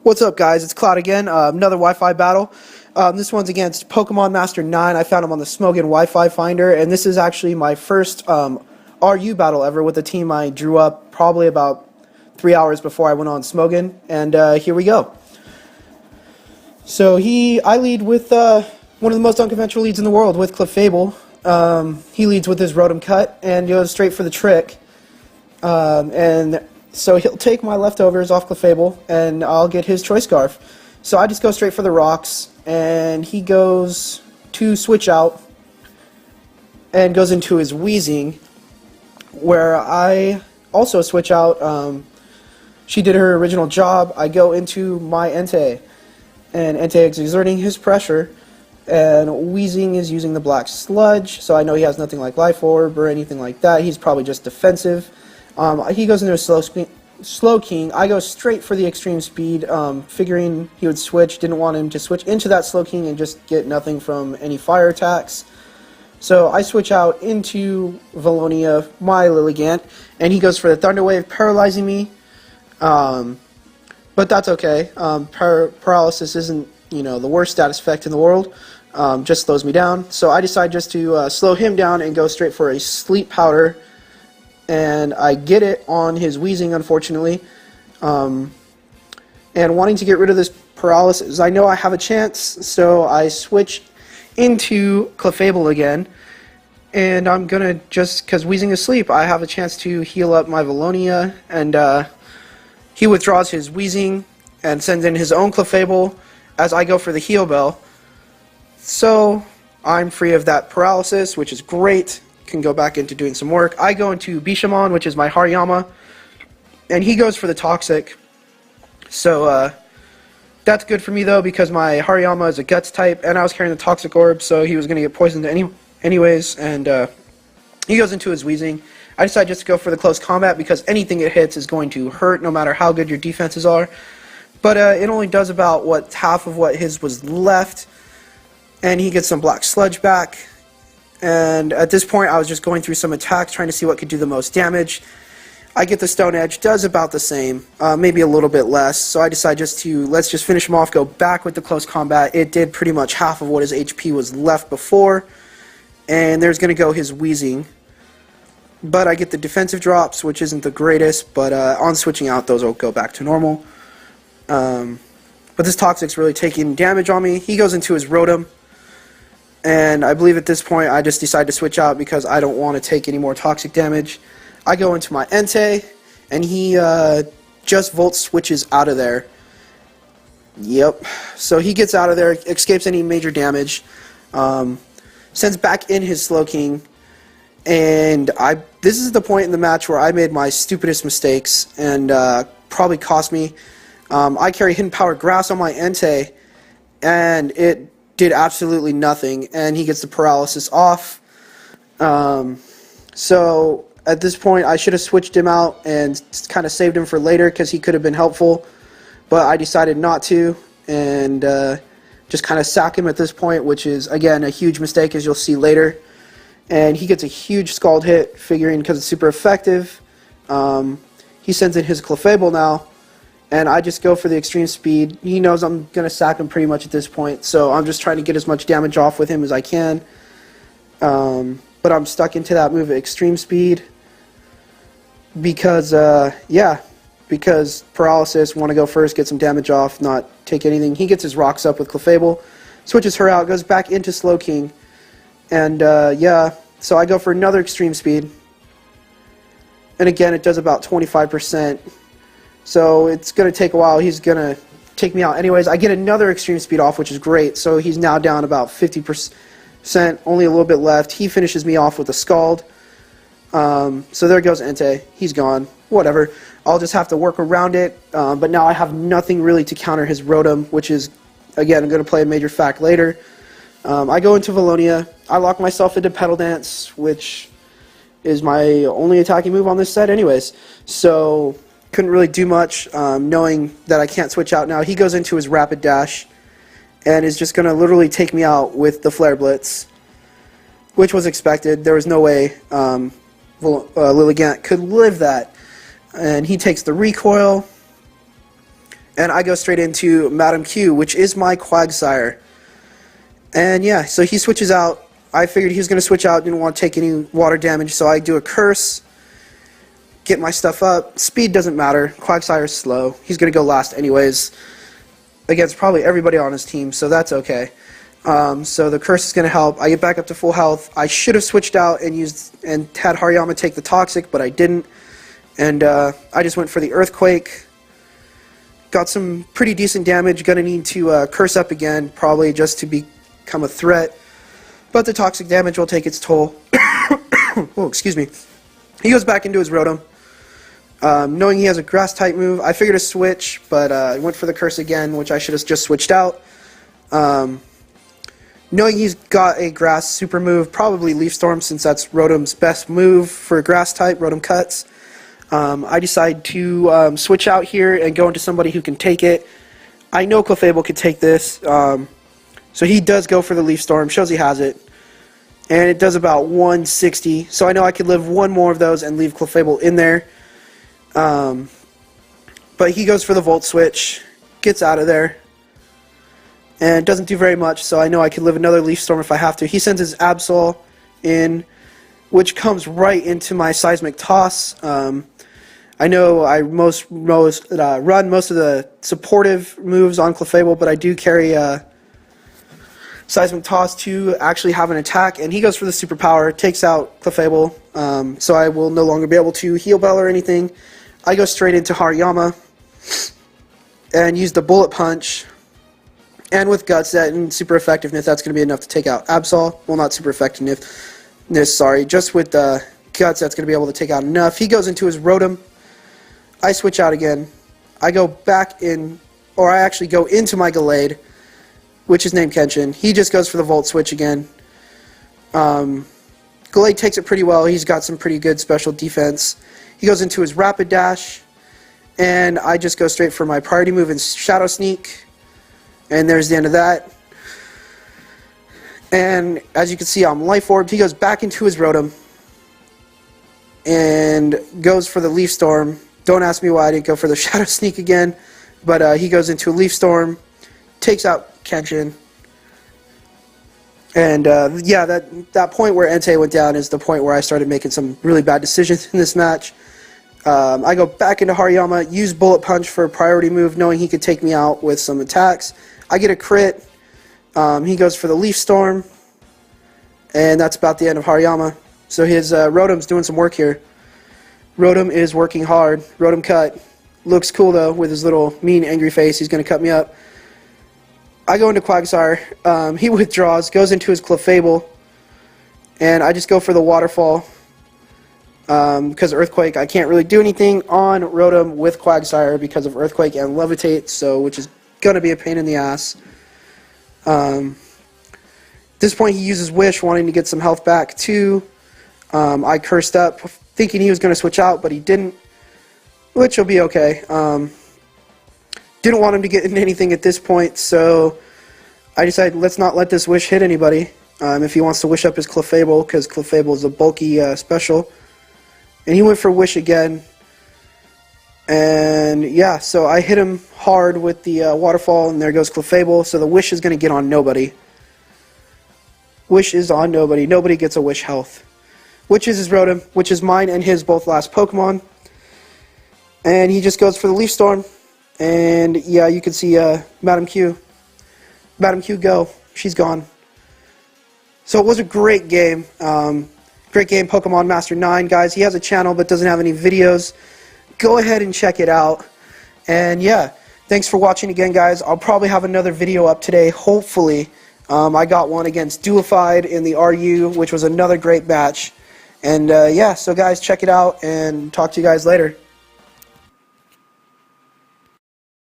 What's up, guys? It's Cloud again. Another Wi-Fi battle. This one's against Pokemon Master 9. I found him on the Smogon Wi-Fi Finder, and this is actually my first RU battle ever with a team I drew up probably about 3 hours before I went on Smogon, and here we go. So I lead with one of the most unconventional leads in the world with Clefable. He leads with his Rotom Cut and goes straight for the trick. So he'll take my leftovers off Clefable, and I'll get his Choice Scarf. So I just go straight for the rocks, and he goes to switch out, and goes into his Weezing, where I also switch out. She did her original job. I go into my Entei, and Entei is exerting his pressure, and Weezing is using the Black Sludge, so I know he has nothing like Life Orb or anything like that. He's probably just defensive. He goes into a Slow King. I go straight for the Extreme Speed, figuring he would switch. Didn't want him to switch into that Slow King and just get nothing from any fire attacks. So I switch out into Valonia, my Lilligant, and he goes for the Thunder Wave, paralyzing me. But that's okay. Paralysis isn't, the worst status effect in the world. Just slows me down. So I decide just to slow him down and go straight for a Sleep Powder. And I get it on his Weezing, unfortunately. And wanting to get rid of this paralysis, I know I have a chance, so I switch into Clefable again. And I'm going to just, because Weezing is asleep, I have a chance to heal up my Valonia. And he withdraws his Weezing and sends in his own Clefable as I go for the Heal Bell. So I'm free of that paralysis, which is great. Can go back into doing some work. I go into Bishamon, which is my Hariyama, and he goes for the Toxic. So that's good for me though, because my Hariyama is a Guts type, and I was carrying the Toxic Orb, so he was going to get poisoned anyways. And he goes into his Weezing. I decide just to go for the close combat because anything it hits is going to hurt, no matter how good your defenses are. But it only does about half of what his was left, and he gets some Black Sludge back. And at this point, I was just going through some attacks, trying to see what could do the most damage. I get the Stone Edge, does about the same, maybe a little bit less. So I decide let's just finish him off, go back with the close combat. It did pretty much half of what his HP was left before. And there's going to go his Weezing. But I get the defensive drops, which isn't the greatest, but on switching out, those will go back to normal. But this Toxic's really taking damage on me. He goes into his Rotom. And I believe at this point I just decide to switch out because I don't want to take any more toxic damage. I go into my Entei, and he just Volt switches out of there. Yep. So he gets out of there, escapes any major damage, sends back in his Slow King, and this is the point in the match where I made my stupidest mistakes and probably cost me. I carry Hidden Power Grass on my Entei, and it did absolutely nothing, and he gets the paralysis off. So at this point, I should have switched him out and kind of saved him for later because he could have been helpful, but I decided not to, and just kind of sack him at this point, which is, again, a huge mistake, as you'll see later. And he gets a huge Scald hit, figuring because it's super effective. He sends in his Clefable now, and I just go for the Extreme Speed. He knows I'm going to sack him pretty much at this point, so I'm just trying to get as much damage off with him as I can. But I'm stuck into that move at Extreme Speed because, because paralysis, want to go first, get some damage off, not take anything. He gets his rocks up with Clefable, switches her out, goes back into Slow King, and so I go for another Extreme Speed. And again, it does about 25%. So it's going to take a while. He's going to take me out anyways. I get another Extreme Speed off, which is great. So he's now down about 50%, only a little bit left. He finishes me off with a Scald. So there goes Entei. He's gone. Whatever. I'll just have to work around it. But now I have nothing really to counter his Rotom, which is, again, I'm going to play a major fact later. I go into Valonia. I lock myself into Petal Dance, which is my only attacking move on this set anyways. So couldn't really do much, knowing that I can't switch out now. He goes into his Rapid Dash and is just going to literally take me out with the Flare Blitz, which was expected. There was no way Lilligant could live that. And he takes the recoil, and I go straight into Madam Q, which is my Quagsire. And yeah, so he switches out. I figured he was going to switch out, didn't want to take any water damage, so I do a curse, get my stuff up. Speed doesn't matter. Quagsire's slow. He's going to go last anyways against probably everybody on his team, so that's okay. So the curse is going to help. I get back up to full health. I should have switched out and had Hariyama take the toxic, but I didn't. And I just went for the earthquake. Got some pretty decent damage. Gonna need to curse up again, probably just to become a threat. But the toxic damage will take its toll. Oh, excuse me. He goes back into his Rotom. Knowing he has a grass type move, I figured a switch, but I went for the curse again, which I should have just switched out. Knowing he's got a grass super move, probably Leaf Storm, since that's Rotom's best move for grass type, Rotom cuts. I decide to switch out here and go into somebody who can take it. I know Clefable could take this, so he does go for the Leaf Storm, shows he has it. And it does about 160, so I know I could live one more of those and leave Clefable in there. But he goes for the Volt Switch, gets out of there, and doesn't do very much, so I know I could live another Leaf Storm if I have to. He sends his Absol in, which comes right into my Seismic Toss. I know I run most of the supportive moves on Clefable, but I do carry Seismic Toss to actually have an attack, and he goes for the superpower, takes out Clefable, so I will no longer be able to heal Bell or anything. I go straight into Hariyama and use the Bullet Punch, and with Guts and super effectiveness, that's going to be enough to take out Absol. Well, not super effectiveness, sorry, just with Guts, that's going to be able to take out enough. He goes into his Rotom. I switch out again. I go back in, or I actually go into my Gallade, which is named Kenshin. He just goes for the Volt Switch again. Gallade takes it pretty well. He's got some pretty good special defense. He goes into his Rapid Dash, and I just go straight for my priority move and Shadow Sneak. And there's the end of that. And as you can see, I'm Life Orbed. He goes back into his Rotom and goes for the Leaf Storm. Don't ask me why I didn't go for the Shadow Sneak again, but he goes into a Leaf Storm, takes out Kenshin. And yeah, that point where Entei went down is the point where I started making some really bad decisions in this match. I go back into Hariyama, use Bullet Punch for a priority move, knowing he could take me out with some attacks. I get a crit. He goes for the Leaf Storm, and that's about the end of Hariyama. So his Rotom's doing some work here. Rotom is working hard. Rotom cut. Looks cool, though, with his little mean, angry face. He's going to cut me up. I go into Quagsire. He withdraws, goes into his Clefable, and I just go for the Waterfall. Because of Earthquake, I can't really do anything on Rotom with Quagsire because of Earthquake and Levitate, so which is going to be a pain in the ass. At this point, he uses Wish, wanting to get some health back, too. I cursed up, thinking he was going to switch out, but he didn't, which will be okay. Didn't want him to get in anything at this point, so I decided let's not let this Wish hit anybody. If he wants to Wish up his Clefable, because Clefable is a bulky special. And he went for Wish again. And yeah, so I hit him hard with the Waterfall, and there goes Clefable, so the Wish is going to get on nobody. Wish is on nobody. Nobody gets a Wish health. Which is his Rotom, which is mine and his both last Pokemon. And he just goes for the Leaf Storm. And yeah, you can see Madam Q. Madam Q go. She's gone. So it was a great game. Great game, Pokemon Master 9, guys. He has a channel but doesn't have any videos. Go ahead and check it out. And yeah, thanks for watching again, guys. I'll probably have another video up today, hopefully. I got one against Dualified in the RU, which was another great match. And yeah, so guys, check it out and talk to you guys later.